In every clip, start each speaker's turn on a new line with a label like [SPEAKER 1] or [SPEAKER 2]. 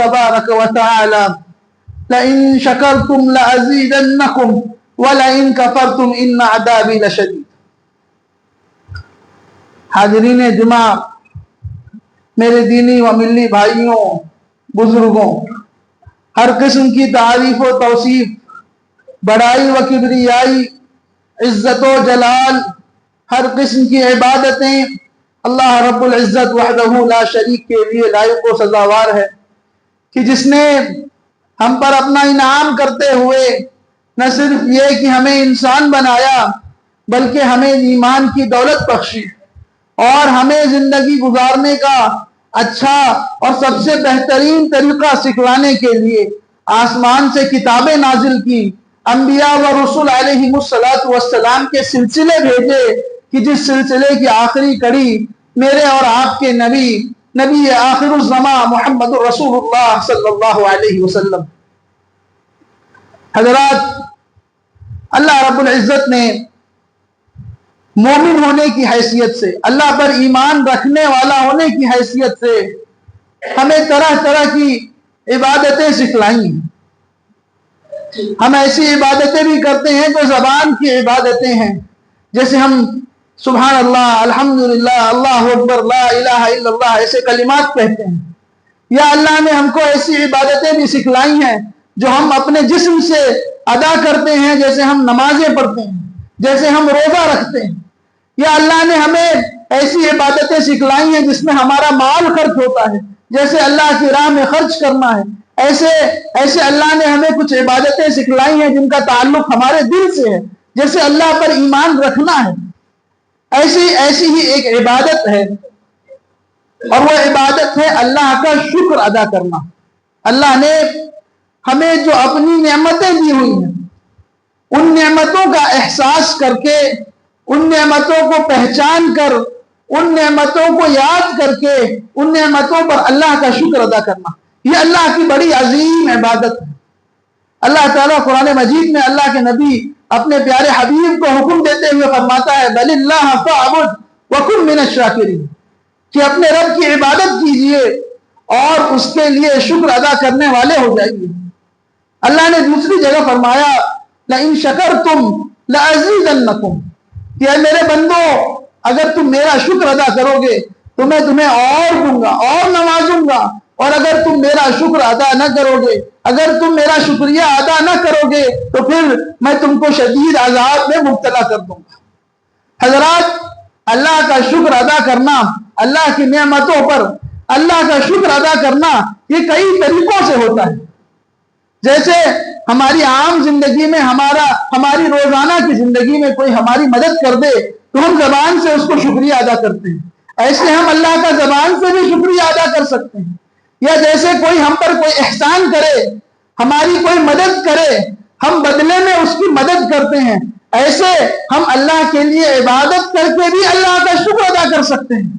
[SPEAKER 1] تبارك وتعالى لئن شكرتم لأزيدنكم ولئن كفرتم إن عذابي لشديد. حاضرین جمعہ، میرے دینی و ملی بھائیوں، بزرگوں، ہر قسم کی تعریف و توصیف، بڑائی و کبریائی، عزت و جلال، ہر قسم کی عبادتیں اللہ رب العزت وحدہ لا شریک کے لیے لائق و سزاوار ہے، کہ جس نے ہم پر اپنا انعام کرتے ہوئے نہ صرف یہ کہ ہمیں انسان بنایا، بلکہ ہمیں ایمان کی دولت بخشی اور ہمیں زندگی گزارنے کا اچھا اور سب سے بہترین طریقہ سکھلانے کے لیے آسمان سے کتابیں نازل کی، انبیاء و رسول علیہ السلام کے سلسلے بھیجے، کہ جس سلسلے کی آخری کڑی میرے اور آپ کے نبی آخر الزماں محمد رسول اللہ صلی اللہ علیہ وسلم. حضرات، اللہ رب العزت نے مومن ہونے کی حیثیت سے، اللہ پر ایمان رکھنے والا ہونے کی حیثیت سے ہمیں طرح طرح کی عبادتیں سکھلائی ہیں. ہم ایسی عبادتیں بھی کرتے ہیں جو زبان کی عبادتیں ہیں، جیسے ہم سبحان اللہ، الحمدللہ، اللہ اکبر، لا الہ الا اللہ ایسے کلمات کہتے ہیں. یا اللہ نے ہم کو ایسی عبادتیں بھی سکھلائی ہیں جو ہم اپنے جسم سے ادا کرتے ہیں، جیسے ہم نمازیں پڑھتے ہیں، جیسے ہم روزہ رکھتے ہیں. یا اللہ نے ہمیں ایسی عبادتیں سکھلائی ہیں جس میں ہمارا مال خرچ ہوتا ہے، جیسے اللہ کی راہ میں خرچ کرنا ہے. ایسے اللہ نے ہمیں کچھ عبادتیں سکھلائی ہیں جن کا تعلق ہمارے دل سے ہے، جیسے اللہ پر ایمان رکھنا ہے. ایسی ہی ایک عبادت ہے، اور وہ عبادت ہے اللہ کا شکر ادا کرنا. اللہ نے ہمیں جو اپنی نعمتیں دی ہوئی ہیں، ان نعمتوں کا احساس کر کے، ان نعمتوں کو پہچان کر، ان نعمتوں کو یاد کر کے، ان نعمتوں پر اللہ کا شکر ادا کرنا، یہ اللہ کی بڑی عظیم عبادت ہے. اللہ تعالیٰ قرآن مجید میں اللہ کے نبی اپنے پیارے حبیب کو حکم دیتے ہوئے فرماتا ہے بل اللہ فاعبد وکن من الشاکرین، کہ اپنے رب کی عبادت کیجئے اور اس کے لیے شکر ادا کرنے والے ہو جائیے. اللہ نے دوسری جگہ فرمایا لئن شکرتم لازیدنکم، کہ اے میرے بندو، اگر تم میرا شکر ادا کرو گے تو میں تمہیں اور دوں گا، اور نوازوں گا، اور اگر تم میرا شکر ادا نہ کرو گے، اگر تم میرا شکریہ ادا نہ کرو گے تو پھر میں تم کو شدید عذاب میں مبتلا کر دوں گا. حضرات، اللہ کا شکر ادا کرنا، اللہ کی نعمتوں پر اللہ کا شکر ادا کرنا، یہ کئی طریقوں سے ہوتا ہے. جیسے ہماری عام زندگی میں ہماری روزانہ کی زندگی میں کوئی ہماری مدد کر دے تو ہم زبان سے اس کو شکریہ ادا کرتے ہیں، ایسے ہم اللہ کا زبان سے بھی شکریہ ادا کر سکتے ہیں. یا جیسے کوئی ہم پر کوئی احسان کرے، ہماری کوئی مدد کرے، ہم بدلے میں اس کی مدد کرتے ہیں، ایسے ہم اللہ کے لیے عبادت کر کے بھی اللہ کا شکر ادا کر سکتے ہیں.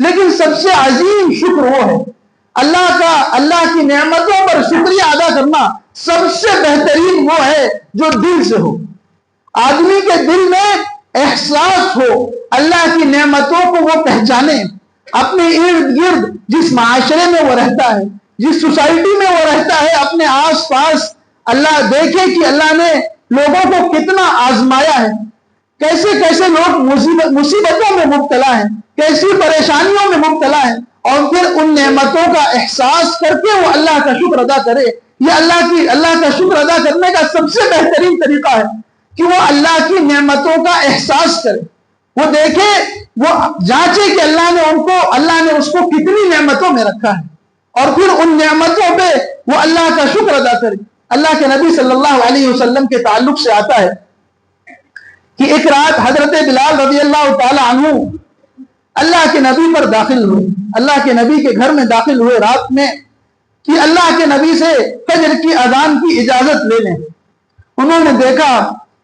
[SPEAKER 1] لیکن سب سے عظیم شکر وہ ہے اللہ کی نعمتوں پر شکریہ ادا کرنا. سب سے بہترین وہ ہے جو دل سے ہو، آدمی کے دل میں احساس ہو، اللہ کی نعمتوں کو وہ پہچانے. اپنے ارد گرد جس معاشرے میں وہ رہتا ہے، جس سوسائٹی میں وہ رہتا ہے، اپنے آس پاس اللہ دیکھے کہ اللہ نے لوگوں کو کتنا آزمایا ہے، کیسے کیسے لوگ مصیبتوں میں مبتلا ہیں، کیسی پریشانیوں میں مبتلا ہیں، اور پھر ان نعمتوں کا احساس کر کے وہ اللہ کا شکر ادا کرے. یہ اللہ کا شکر ادا کرنے کا سب سے بہترین طریقہ ہے کہ وہ اللہ کی نعمتوں کا احساس کرے، وہ دیکھے، وہ جانچے کہ اللہ نے اس کو کتنی نعمتوں میں رکھا ہے، اور پھر ان نعمتوں پہ وہ اللہ کا شکر ادا کرے. اللہ کے نبی صلی اللہ علیہ وسلم کے تعلق سے آتا ہے کہ ایک رات حضرت بلال رضی اللہ تعالی عنہ اللہ کے نبی پر داخل ہوئے، اللہ کے نبی کے گھر میں داخل ہوئے رات میں، کہ اللہ کے نبی سے فجر کی اذان کی اجازت لے لیں. انہوں نے دیکھا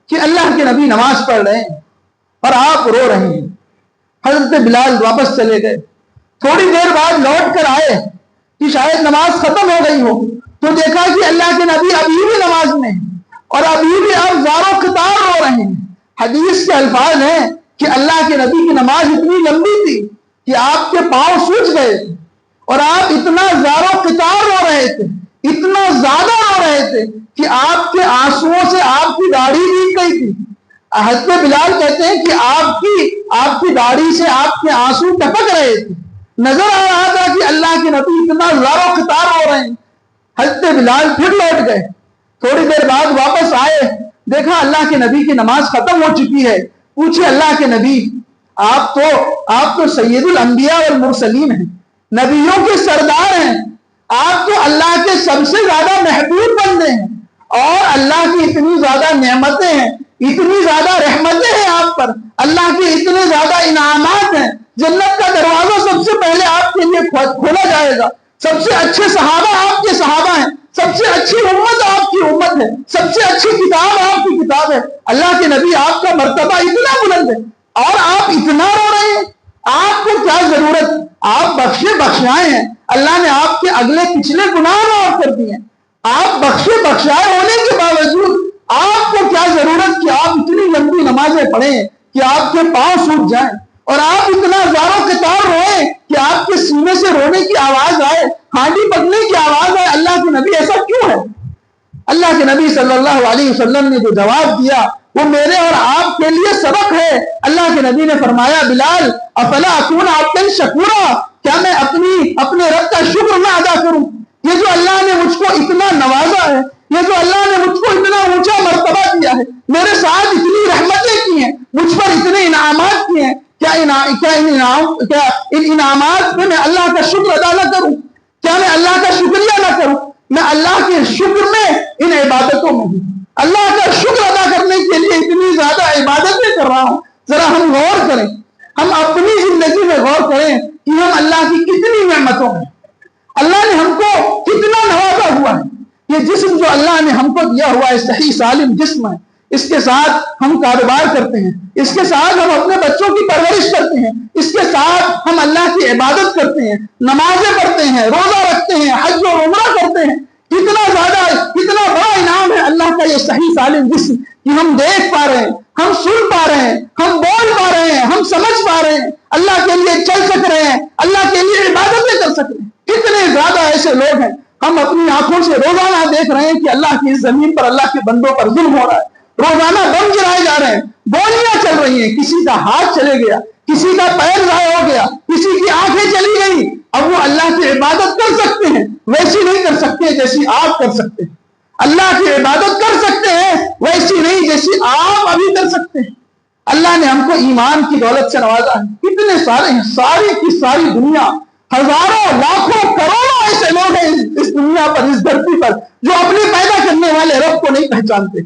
[SPEAKER 1] کہ اللہ کے نبی نماز پڑھ رہے ہیں اور آپ رو رہے ہیں. حضرت بلال واپس چلے گئے. تھوڑی دیر بعد لوٹ کر آئے کہ شاید نماز ختم ہو گئی ہو، تو دیکھا کہ اللہ کے نبی ابھی بھی نماز میں ہیں اور ابھی بھی آپ زاروں قطار رو رہے ہیں. حدیث کے الفاظ ہیں کہ اللہ کے نبی کی نماز اتنی لمبی تھی کہ آپ کے پاؤں سوج گئے اور آپ اتنا زاروں قطار رو رہے تھے، اتنا زیادہ رو رہے تھے کہ آپ کے آنسوؤں سے آپ کی داڑھی بھیگ گئی تھی۔ حضرت بلال کہتے ہیں کہ آپ کی داڑھی سے آپ کے آنسو ٹپک رہے تھے، نظر آ رہا تھا کہ اللہ کے نبی اتنا زار و قطار ہو رہے ہیں۔ حضرت بلال پھر لوٹ گئے، تھوڑی دیر بعد واپس آئے، دیکھا اللہ کے نبی کی نماز ختم ہو چکی ہے۔ پوچھے اللہ کے نبی، آپ تو سید الانبیاء والمرسلین ہیں، نبیوں کے سردار ہیں، آپ تو اللہ کے سب سے زیادہ محبوب بندے ہیں، اور اللہ کی اتنی زیادہ نعمتیں ہیں، اتنی زیادہ رحمتیں ہیں آپ پر، اللہ کے اتنے زیادہ انعامات ہیں، جنت کا دروازہ سب سے پہلے آپ کے لیے کھولا جائے گا، سب سے اچھے صحابہ آپ کے صحابہ ہیں، سب سے اچھی امت آپ کی امت ہے، سب سے اچھی کتاب آپ کی کتاب ہے، اللہ کے نبی آپ کا مرتبہ اتنا بلند ہے، اور آپ اتنا رو رہے ہیں، آپ کو کیا ضرورت؟ آپ بخشائے ہیں، اللہ نے آپ کے اگلے پچھلے گناہ معاف کر دیے، آپ بخشائے ہونے کے باوجود آپ کو کیا ضرورت کہ آپ اتنی لمبی نمازیں پڑھیں کہ آپ کے پاؤں سوکھ جائیں، اور آپ اتنا زار و قطار روئے کہ آپ کے سینے سے رونے کی آواز آئے، ہانڈی پکنے کی آواز آئے۔ اللہ کے نبی ایسا کیوں ہے؟ اللہ کے نبی صلی اللہ علیہ وسلم نے جو جواب دیا وہ میرے اور آپ کے لیے سبق ہے۔ اللہ کے نبی نے فرمایا، بلال افلا اکون عبدا شکورا، کیا میں اپنے رب کا شکر نہ ادا کروں؟ یہ جو اللہ نے مجھ کو اتنا نوازا ہے، یہ جو اللہ نے مجھ کو اتنا اونچا مرتبہ دیا ہے، میرے ساتھ اتنی رحمتیں کی ہیں، مجھ پر اتنے انعامات کیے ہیں، کیا ان انعامات میں اللہ کا شکر ادا نہ کروں؟ کیا میں اللہ کا شکریہ نہ کروں؟ میں اللہ کے شکر میں ان عبادتوں میں ہوں، اللہ کا شکر ادا کرنے کے لیے اتنی زیادہ عبادتیں کر رہا ہوں۔ ذرا ہم غور کریں، ہم اپنی زندگی میں غور کریں کہ ہم اللہ کی کتنی نعمتوں میں، اللہ نے ہم کو کتنا نوازا ہوا ہے۔ یہ جسم جو اللہ نے ہم کو دیا ہوا ہے صحیح سالم جسم ہے، اس کے ساتھ ہم کاروبار کرتے ہیں، اس کے ساتھ ہم اپنے بچوں کی پرورش کرتے ہیں، اس کے ساتھ ہم اللہ کی عبادت کرتے ہیں، نمازیں پڑھتے ہیں، روزہ رکھتے ہیں، حج و عمرہ کرتے ہیں۔ کتنا بڑا انعام ہے اللہ کا یہ صحیح سالم جسم کہ ہم دیکھ پا رہے ہیں، ہم سن پا رہے ہیں، ہم بول پا رہے ہیں، ہم سمجھ پا رہے ہیں، اللہ کے لیے چل سک رہے ہیں، اللہ کے لیے عبادتیں کر سک رہے ہیں۔ کتنے زیادہ ایسے لوگ ہیں، ہم اپنی آنکھوں سے روزانہ دیکھ رہے ہیں کہ اللہ کی زمین پر اللہ کے بندوں پر ظلم ہو رہا ہے، روزانہ بم گرائے جا رہے ہیں، گولیاں چل رہی ہیں، کسی کا ہاتھ چلے گیا، کسی کا پیر ضائع ہو گیا، کسی کی آنکھیں چلی گئی۔ اب وہ اللہ کی عبادت کر سکتے ہیں، ویسی نہیں کر سکتے جیسی آپ کر سکتے ہیں۔ اللہ کی عبادت کر سکتے ہیں، ویسی نہیں جیسی آپ ابھی کر سکتے ہیں۔ اللہ نے ہم کو ایمان کی دولت سے نوازا ہے، کتنے سارے ہیں، ساری کی ساری دنیا، ہزاروں لاکھوں کروڑوں ایسے لوگ ہیں اس دنیا پر، اس دھرتی پر، جو اپنے پیدا کرنے والے رب کو نہیں پہچانتے،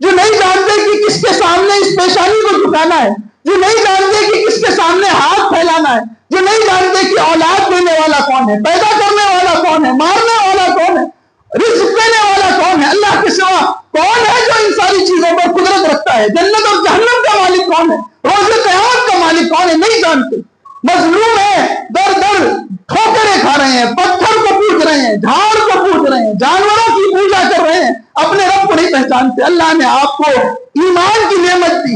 [SPEAKER 1] جو نہیں جانتے کہ کس کے سامنے اس پیشانی کو جھکانا ہے، جو نہیں جانتے کہ کس کے سامنے ہاتھ پھیلانا ہے، جو نہیں جانتے کہ اولاد دینے والا کون ہے، پیدا کرنے والا کون ہے، مارنے والا کون ہے، رزق دینے والا کون ہے، اللہ کے سوا کون ہے جو ان ساری چیزوں پر قدرت رکھتا ہے، جنت اور جہنم کا مالک کون ہے، روز قیامت کا مالک کون ہے، نہیں جانتے۔ مظلوم ہے، در در ٹھوکریں کھا رہے ہیں، پتھر کو پوج رہے ہیں، جھاڑ کو پوج رہے ہیں، جانوروں کی پوجا کر رہے ہیں، اپنے رب کو نہیں پہچانتے۔ اللہ نے آپ کو ایمان کی نعمت دی،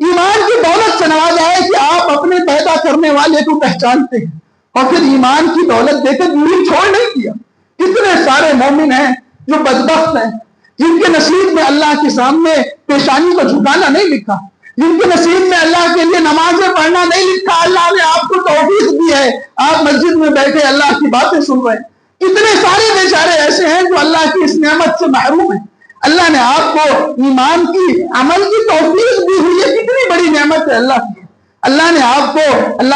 [SPEAKER 1] ایمان کی دولت سے نوازا ہے کہ آپ اپنے پیدا کرنے والے کو پہچانتے ہیں، اور پھر ایمان کی دولت دے کر دین چھوڑ نہیں دیا۔ کتنے سارے مومن ہیں جو بدبخت ہیں، جن کے نصیب میں اللہ کے سامنے پیشانی کو جھکانا نہیں لکھا، جن کے نصیب میں اللہ کے لیے نمازیں پڑھنا نہیں لکھا۔ اللہ نے آپ کو توفیق دی ہے، آپ مسجد میں بیٹھے اللہ کی باتیں سن رہے ہیں۔ کتنے سارے بیچارے ایسے ہیں جو اللہ کی اس نعمت سے محروم ہیں۔ اللہ نے آپ کو ایمان کی عمل کی توفیق دی ہوئی ہے، کتنی بڑی نعمت ہے اللہ کی۔ اللہ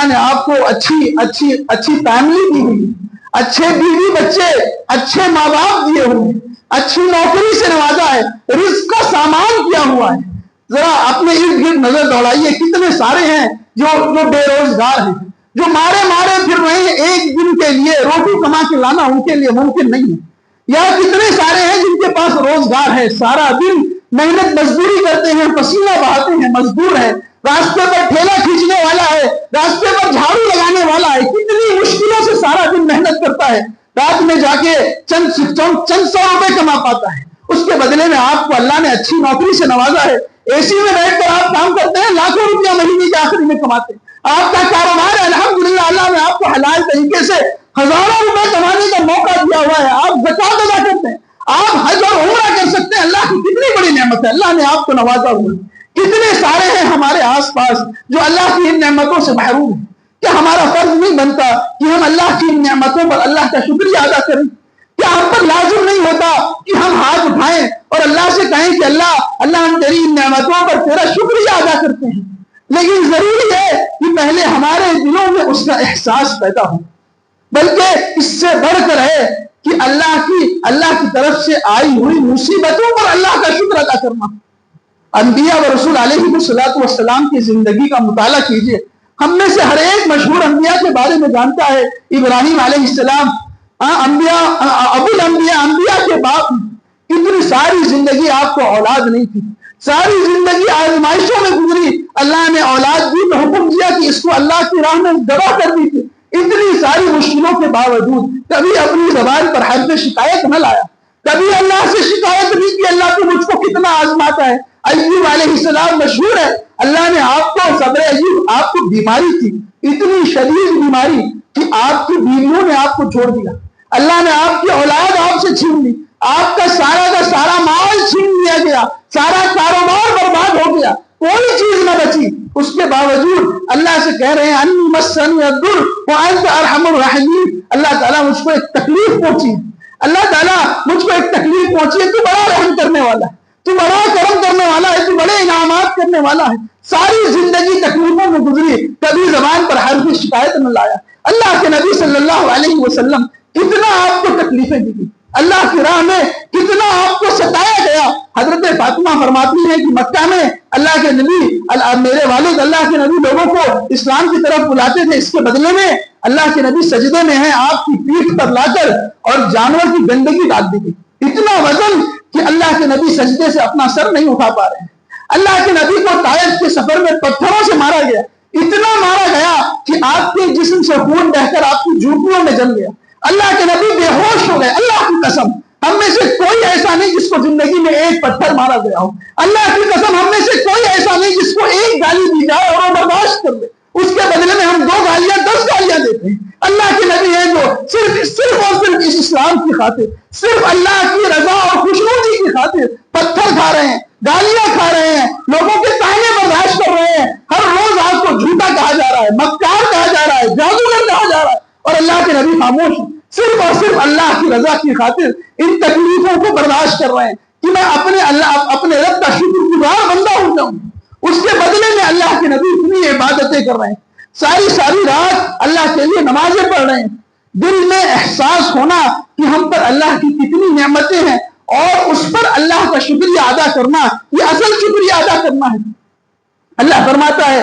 [SPEAKER 1] نے آپ کو اچھی فیملی دی ہوئی، اچھے بیوی بچے، اچھے ماں باپ دیے ہوئے، اچھی نوکری سے نوازا ہے، رزق کا سامان کیا ہوا ہے۔ ذرا اپنے ارد گرد نظر دوڑائیے، کتنے سارے ہیں جو بے روزگار ہیں، جو مارے پھر رہے ہیں، ایک دن کے لیے روٹی کما کے لانا ان کے لیے ممکن نہیں ہے۔ یا کتنے سارے ہیں جن کے پاس روزگار ہے، سارا دن محنت مزدوری کرتے ہیں، پسینہ بہاتے ہیں، مزدور ہیں، راستے پر ٹھیلا کھینچنے والا ہے، راستے پر جھاڑو لگانے والا ہے، کتنی مشکلوں سے سارا دن محنت کرتا ہے، رات میں جا کے چند سو روپے کما پاتا ہے۔ اس کے بدلے میں آپ کو اللہ نے اچھی نوکری سے نوازا ہے، اے سی میں بیٹھ کر آپ کام کرتے ہیں، لاکھوں روپیہ مہینے کے آخری میں کماتے ہیں، آپ کا کاروبار ہے، الحمدللہ اللہ نے آپ کو حلال طریقے سے ہزاروں روپے کمانے کا موقع دیا ہوا ہے، آپ زکوٰۃ نعمت ہے, اللہ نے آپ کو نوازا ہوا. کتنے سارے ہیں ہمارے آس پاس جو اللہ کی ان نعمتوں سے محروم ہیں. کیا ہمارا فرض نہیں بنتا کہ ہم اللہ کی ان نعمتوں پر اللہ کا شکریہ ادا کریں؟ کیا ہم پر لازم نہیں ہوتا کہ ہم ہاتھ اٹھائیں اور اللہ سے کہیں کہ اللہ ہم تیری ان نعمتوں پر تیرا شکریہ ادا کرتے ہیں؟ لیکن ضروری ہے کہ پہلے ہمارے دلوں میں اس کا احساس پیدا ہو, بلکہ اس سے بڑھ کر ہے کہ اللہ کی طرف سے آئی ہوئی مصیبتوں پر اللہ کا شکر ادا کرنا. انبیاء و رسول علیہ السلام کی زندگی کا مطالعہ کیجئے. ہم میں سے ہر ایک مشہور انبیاء کے بارے میں جانتا ہے. ابراہیم علیہ السلام ابو الانبیاء, انبیاء کے باپ. اتنی ساری زندگی آپ کو اولاد نہیں تھی, ساری زندگی آزمائشوں میں گزری. اللہ نے اولاد دی تو حکم دیا کہ اس کو اللہ کی راہ میں ذبح کر دی تھی. اتنی ساری مشکلوں کے باوجود کبھی اپنی زبان پر حرف شکایت نہ لایا, کبھی اللہ سے شکایت نہیں کی اللہ تو مجھ کو کتنا آزماتا ہے. ایوب علیہ السلام مشہور ہے, اللہ نے آپ کو صبر ایوب, آپ کو بیماری تھی, اتنی شدید بیماری کہ آپ کی بیویوں نے آپ کو چھوڑ دیا, اللہ نے آپ کی اولاد آپ سے چھین لی, آپ کا سارا مال چھین لیا گیا, سارا کاروبار برباد ہو گیا, کوئی چیز نہ بچی. اس کے باوجود اللہ سے کہہ رہے ہیں انی مسنی الضر وانت ارحم الراحمین, اللہ تعالیٰ مجھ کو ایک تکلیف پہنچی, اللہ تعالیٰ مجھ کو ایک تکلیف پہنچی ہے, تو بڑا رحم کرنے والا ہے, تو بڑا کرم کرنے والا ہے, تو بڑے انعامات کرنے والا ہے. ساری زندگی تکلیفوں میں گزری, کبھی زبان پر حرف شکایت نہ لایا. اللہ کے نبی صلی اللہ علیہ وسلم کتنا آپ کو تکلیفیں دی, اللہ کی راہ میں کتنا آپ کو ستایا گیا. حضرت فاطمہ فرماتی ہے کہ مکہ میں اللہ کے نبی, میرے والد اللہ کے نبی لوگوں کو اسلام کی طرف بلاتے تھے, اس کے بدلے میں اللہ کے نبی سجدے میں ہیں, آپ کی پیٹھ پر لا کر اور جانور کی گندگی ڈال دی گئی. اتنا وزن کہ اللہ کے نبی سجدے سے اپنا سر نہیں اٹھا پا رہے ہیں. اللہ کے نبی کو طائف کے سفر میں پتھروں سے مارا گیا, اتنا مارا گیا کہ آپ کے جسم سے خون بہ کر آپ کی جوتیوں میں جل گیا. اللہ کے نبی بے ہوش ہو گئے. اللہ کی قسم ہم میں سے کوئی ایسا نہیں جس کو زندگی میں ایک پتھر مارا گیا ہو. اللہ کی قسم ہم میں سے کوئی ایسا نہیں جس کو ایک گالی دی جائے اور وہ برداشت کر لے, اس کے بدلے میں ہم 2 گالیاں 10 گالیاں دیتے ہیں. اللہ کے نبی ہیں جو صرف اور صرف اس اسلام کی خاطر, صرف اللہ کی رضا اور خوشنودی کی خاطر پتھر کھا رہے ہیں, گالیاں کھا رہے ہیں, لوگوں کے طعنے برداشت کر رہے ہیں. ہر روز آپ کو جھوٹا کہا جا رہا ہے, مکار کہا جا رہا ہے, جادوگر کہا جا رہا ہے, اور اللہ کے نبی خاموش ہیں. صرف اور صرف اللہ کی رضا کی خاطر ان تکلیفوں کو برداشت کر رہے ہیں کہ میں اپنے رب کا شکر گزار بندہ ہو جاؤں. اس کے بدلے میں اللہ کے نبی اتنی عبادتیں کر رہے ہیں, ساری رات اللہ کے لیے نمازیں پڑھ رہے ہیں. دل میں احساس ہونا کہ ہم پر اللہ کی کتنی نعمتیں ہیں اور اس پر اللہ کا شکریہ ادا کرنا, یہ اصل شکریہ ادا کرنا ہے. اللہ فرماتا ہے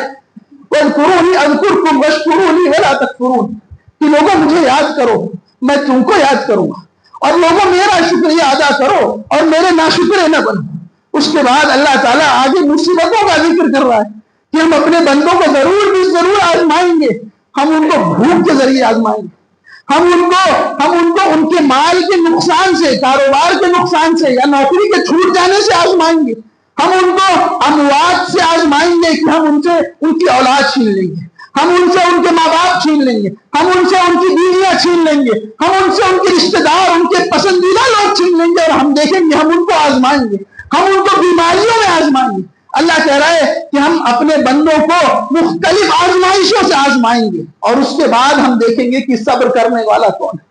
[SPEAKER 1] اذکرونی اذکرکم واشکرونی ولا تکفرون, کہ لوگوں مجھے یاد کرو, میں تم کو یاد کروں گا, اور لوگوں میرا شکریہ ادا کرو اور میرے ناشکرے نہ بنو. اس کے بعد اللہ تعالیٰ آگے مصیبتوں کا ذکر کر رہا ہے کہ ہم اپنے بندوں کو ضرور آزمائیں گے. ہم ان کو بھوک کے ذریعے آزمائیں گے, ہم ان کو ان کے مال کے نقصان سے, کاروبار کے نقصان سے یا نوکری کے چھوٹ جانے سے آزمائیں گے. ہم ان کو اموات سے آزمائیں گے کہ ہم ان سے ان کی اولاد چھین لیں گے, ہم ان سے ان کے ماں باپ چھین لیں گے, ہم ان سے ان کی بیویاں چھین لیں گے, ہم ان سے ان کے رشتے دار, ان کے پسندیدہ لوگ چھین لیں گے, اور ہم دیکھیں گے ہم ان کو آزمائیں گے, ہم ان کو بیماریوں میں آزمائیں گے. اللہ کہہ رہا ہے کہ ہم اپنے بندوں کو مختلف آزمائشوں سے آزمائیں گے, اور اس کے بعد ہم دیکھیں گے کہ صبر کرنے والا کون ہے.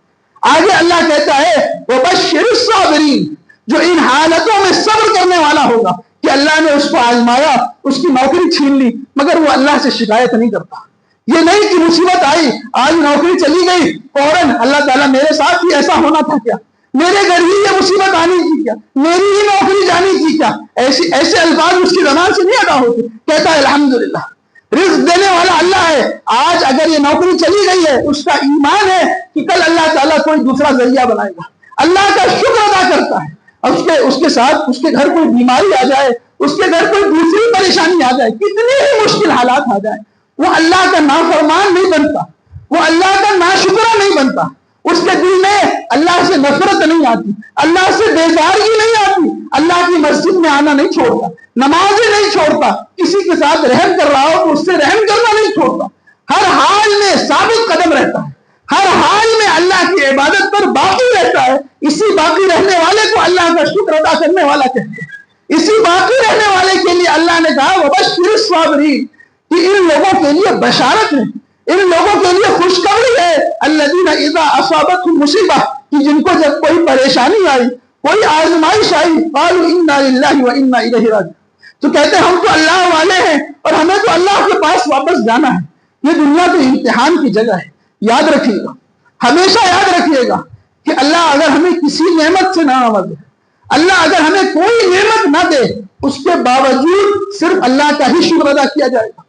[SPEAKER 1] آگے اللہ کہتا ہے وبشر الصابرین, جو ان حالتوں میں صبر کرنے والا ہوگا کہ اللہ نے اس کو آزمایا, اس کی نوکری چھین لی, مگر وہ اللہ سے شکایت نہیں کرتا. یہ نہیں کہ مصیبت آئی, آج نوکری چلی گئی, فوراً اللہ تعالیٰ میرے ساتھ ہی ایسا ہونا تھا کیا, میرے گھر ہی یہ مصیبت آنی تھی کیا, میری ہی نوکری جانی تھی کیا. ایسے الفاظ اس کی زبان سے نہیں ادا ہوتے. کہتا ہے الحمدللہ, رزق دینے والا اللہ ہے. آج اگر یہ نوکری چلی گئی ہے, اس کا ایمان ہے کہ کل اللہ تعالیٰ کوئی دوسرا ذریعہ بنائے گا. اللہ کا شکر ادا کرتا ہے. اس کے ساتھ اس کے گھر کوئی بیماری آ جائے, اس کے گھر کوئی دوسری پریشانی آ جائے, کتنی ہی مشکل حالات آ جائیں, وہ اللہ کا نافرمان نہیں بنتا, وہ اللہ کا ناشکرہ نہیں بنتا. اس کے دل میں اللہ سے نفرت نہیں آتی, اللہ سے بیزارگی نہیں آتی, اللہ کی مسجد میں آنا نہیں چھوڑتا, نمازیں نہیں چھوڑتا, کسی کے ساتھ رحم کر رہا ہو تو اس سے رحم کرنا نہیں چھوڑتا, ہر حال میں ثابت قدم رہتا ہے, ہر حال میں اللہ کی عبادت پر باقی رہتا ہے. اسی باقی رہنے والے کو اللہ کا شکر ادا کرنے والا کہتے ہیں. اسی باقی رہنے والے کے لیے اللہ نے کہا وبشر الصابرین، کہ ان لوگوں کے لیے بشارت ہے، ان لوگوں کے لیے خوشخبری ہے، الذین اذا اصابتهم مصیبہ، کہ جن کو جب کوئی پریشانی آئی، کوئی آزمائش آئی، قالوا انا للہ وانا الیہ راجعون، تو کہتے ہیں ہم تو اللہ والے ہیں اور ہمیں تو اللہ کے پاس واپس جانا ہے۔ یہ دنیا تو امتحان کی جگہ ہے، یاد رکھیے گا، ہمیشہ یاد رکھیے گا کہ اللہ اگر ہمیں کسی نعمت سے نہ نوازے، اللہ اگر ہمیں کوئی نعمت نہ دے، اس کے باوجود صرف اللہ کا ہی شکر ادا کیا جائے گا۔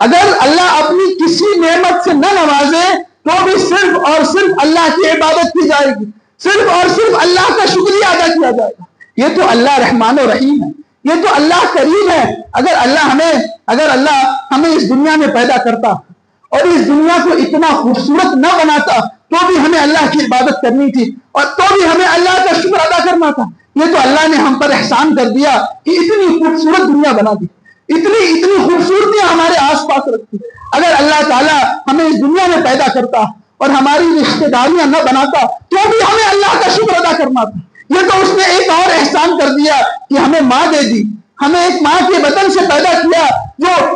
[SPEAKER 1] اگر اللہ اپنی کسی نعمت سے نہ نوازے تو بھی صرف اور صرف اللہ کی عبادت کی جائے گی، صرف اور صرف اللہ کا شکریہ ادا کیا جائے گا۔ یہ تو اللہ رحمان و رحیم ہے، یہ تو اللہ کریم ہے۔ اگر اللہ ہمیں اس دنیا میں پیدا کرتا اور اس دنیا کو اتنا خوبصورت نہ بناتا تو بھی ہمیں اللہ کی عبادت کرنی تھی، اور تو بھی ہمیں اللہ کا شکر ادا کرنا تھا۔ یہ تو اللہ نے ہم پر احسان کر دیا کہ اتنی خوبصورت دنیا بنا دی، اتنی خوبصورتیاں ہمارے آس پاس رکھتی۔ اگر اللہ تعالیٰ ہمیں اس دنیا میں پیدا کرتا اور ہماری رشتہ داریاں نہ بناتا تو بھی ہمیں اللہ کا شکر ادا کرنا تھا۔ یہ تو اس نے ایک اور احسان کر دیا کہ ہمیں ماں دے دی، ہمیں ایک ماں کے بدن سے پیدا کیا،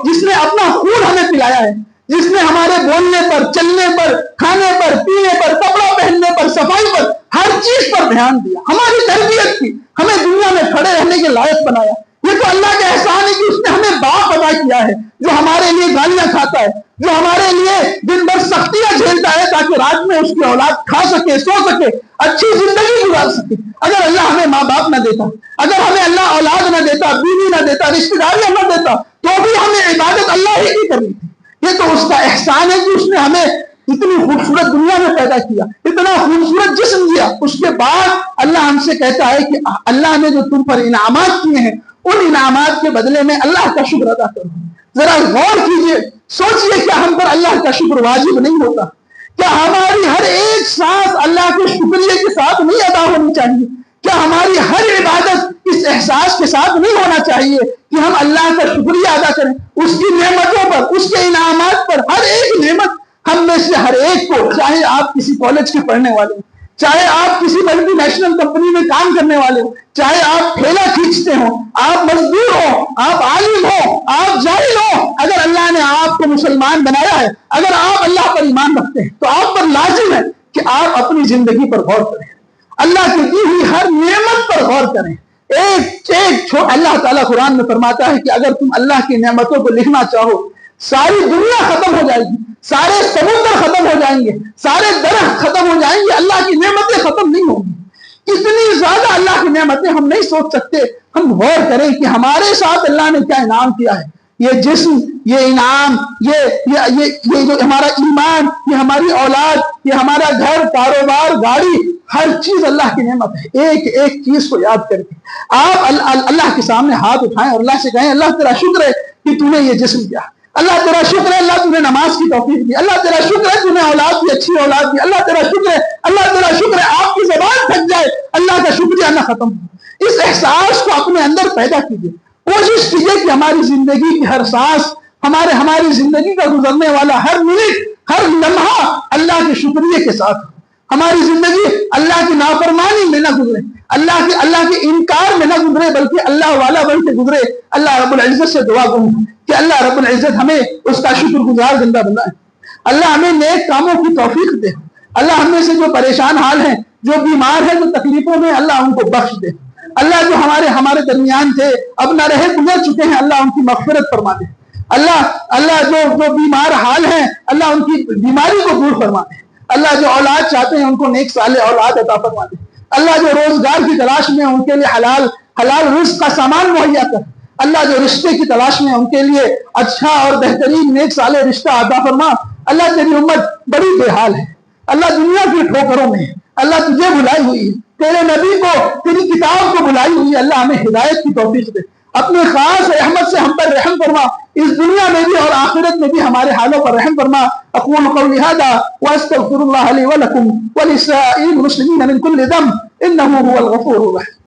[SPEAKER 1] جس نے اپنا خون ہمیں پلایا ہے، جس نے ہمارے بولنے پر، چلنے پر، کھانے پر، پینے پر، کپڑا پہننے پر، صفائی پر، ہر چیز پر دھیان دیا، ہماری تربیت کی، ہمیں دنیا میں کھڑے رہنے کے لائق بنایا۔ یہ تو اللہ کا احسان ہے کہ اس نے ہمیں باپ ادا کیا ہے، جو ہمارے لیے گالیاں کھاتا ہے، جو ہمارے لیے دن بھر سختیاں جھیلتا ہے تاکہ رات میں اس کی اولاد کھا سکے، سو سکے، اچھی زندگی گزار سکے۔ اگر اللہ ہمیں ماں باپ نہ دیتا، اگر ہمیں اللہ اولاد نہ دیتا، بیوی نہ دیتا، رشتہ داریاں نہ دیتا، تو بھی ہمیں عبادت اللہ ہی کی کرنی تھی۔ یہ تو اس کا احسان ہے کہ اس نے ہمیں اتنی خوبصورت دنیا میں پیدا کیا، اتنا خوبصورت جسم دیا، اس کے بعد اللہ ہم سے کہتا ہے کہ اللہ نے جو تم پر انعامات کیے ہیں ان انعامات کے بدلے میں اللہ کا شکر ادا کرو۔ ذرا غور کیجئے، سوچئے کیا ہم پر اللہ کا شکر واجب نہیں ہوتا؟ کیا ہماری ہر ایک سانس اللہ کے شکریہ کے ساتھ نہیں ادا ہونی چاہیے؟ کیا ہماری ہر عبادت اس احساس کے ساتھ نہیں ہونا چاہیے کہ ہم اللہ کا شکریہ ادا کریں، اس کی نعمتوں پر، اس کے انعامات پر؟ ہر ایک نعمت ہم میں سے ہر ایک کو، چاہے آپ کسی کالج کے پڑھنے والے ہوں، چاہے آپ کسی ملٹی نیشنل کمپنی میں کام کرنے والے ہوں، چاہے آپ ٹھیلا کھینچتے ہوں، آپ مزدور ہوں، آپ عالم ہوں، آپ جاہل ہوں، اگر اللہ نے آپ کو مسلمان بنایا ہے، اگر آپ اللہ پر ایمان رکھتے ہیں تو آپ پر لازم ہے کہ آپ اپنی زندگی پر غور کریں، اللہ کی دی ہوئی ہر نعمت پر غور کریں۔ اللہ تعالیٰ قرآن میں فرماتا ہے کہ اگر تم اللہ کی نعمتوں کو لکھنا چاہو، ساری دنیا ختم ہو جائے گی، سارے سمندر ختم ہو جائیں گے، سارے درخت ختم ہو جائیں گے، اللہ کی نعمتیں ختم نہیں ہوں گی۔ اتنی زیادہ اللہ کی نعمتیں ہم نہیں سوچ سکتے۔ ہم غور کریں کہ ہمارے ساتھ اللہ نے کیا انعام کیا ہے۔ یہ جسم، یہ انعام، یہ جو ہمارا ایمان، یہ ہماری اولاد، یہ ہمارا گھر، کاروبار، گاڑی، ہر چیز اللہ کی نعمت ہے۔ ایک ایک چیز کو یاد کر کے آپ اللہ کے سامنے ہاتھ اٹھائیں اور اللہ سے کہیں اللہ تیرا شکر ہے کہ تو نے یہ جسم دیا، اللہ تیرا شکر ہے اللہ تو نے نماز کی توفیق دی، اللہ تیرا شکر ہے تو نے اولاد کی، اچھی اولاد دی، اللہ تیرا شکر ہے، اللہ تیرا شکر ہے۔ آپ کی زبان تھک جائے، اللہ کا شکریہ نہ ختم ہو۔ اس احساس کو اپنے اندر پیدا کیجیے، کوشش کیجیے کہ ہماری زندگی کی ہر سانس، ہماری زندگی کا گزرنے والا ہر منٹ، ہر لمحہ اللہ کے شکریہ کے ساتھ ہو۔ ہماری زندگی اللہ کی نافرمانی میں نہ گزرے، اللہ کے انکار میں نہ گزرے، بلکہ اللہ والا بن کے گزرے۔ اللہ رب العزت سے دعا کروں کہ اللہ رب العزت ہمیں اس کا شکر گزار بندہ بنائے، اللہ ہمیں نیک کاموں کی توفیق دے، اللہ ہم میں سے جو پریشان حال ہیں، جو بیمار ہیں، جو تکلیفوں میں، اللہ ان کو بخش دے، اللہ جو ہمارے درمیان تھے، اب نہ رہے، گزر چکے ہیں، اللہ ان کی مغفرت فرما دے، اللہ جو بیمار حال ہیں، اللہ ان کی بیماری کو دور فرما دے، اللہ جو اولاد چاہتے ہیں ان کو نیک صالح اولاد عطا فرما دے، اللہ جو روزگار کی تلاش میں ان کے لیے حلال رزق کا سامان مہیا کر، اللہ جو رشتے کی تلاش میں ان کے لیے اچھا اور بہترین نیک صالح رشتہ عطا فرما۔ اللہ تیری امت بڑی بے حال ہے، اللہ دنیا کی ٹھوکروں میں، اللہ تجھے بلائی ہوئی ہے، تیرے نبی کو، تیری کتاب کو بلائی ہوئی ہے، اللہ ہمیں ہدایت کی توفیق دے، اپنے خاص رحمت سے ہم پر رحم فرما، اس دنیا میں بھی اور آخرت میں بھی ہمارے حالوں پر رحم فرما۔ اقول قولی ھذا واستغفر اللہ لی ولکم ولسائر المسلمین من کل ذنب انہ هو الغفور الرحیم۔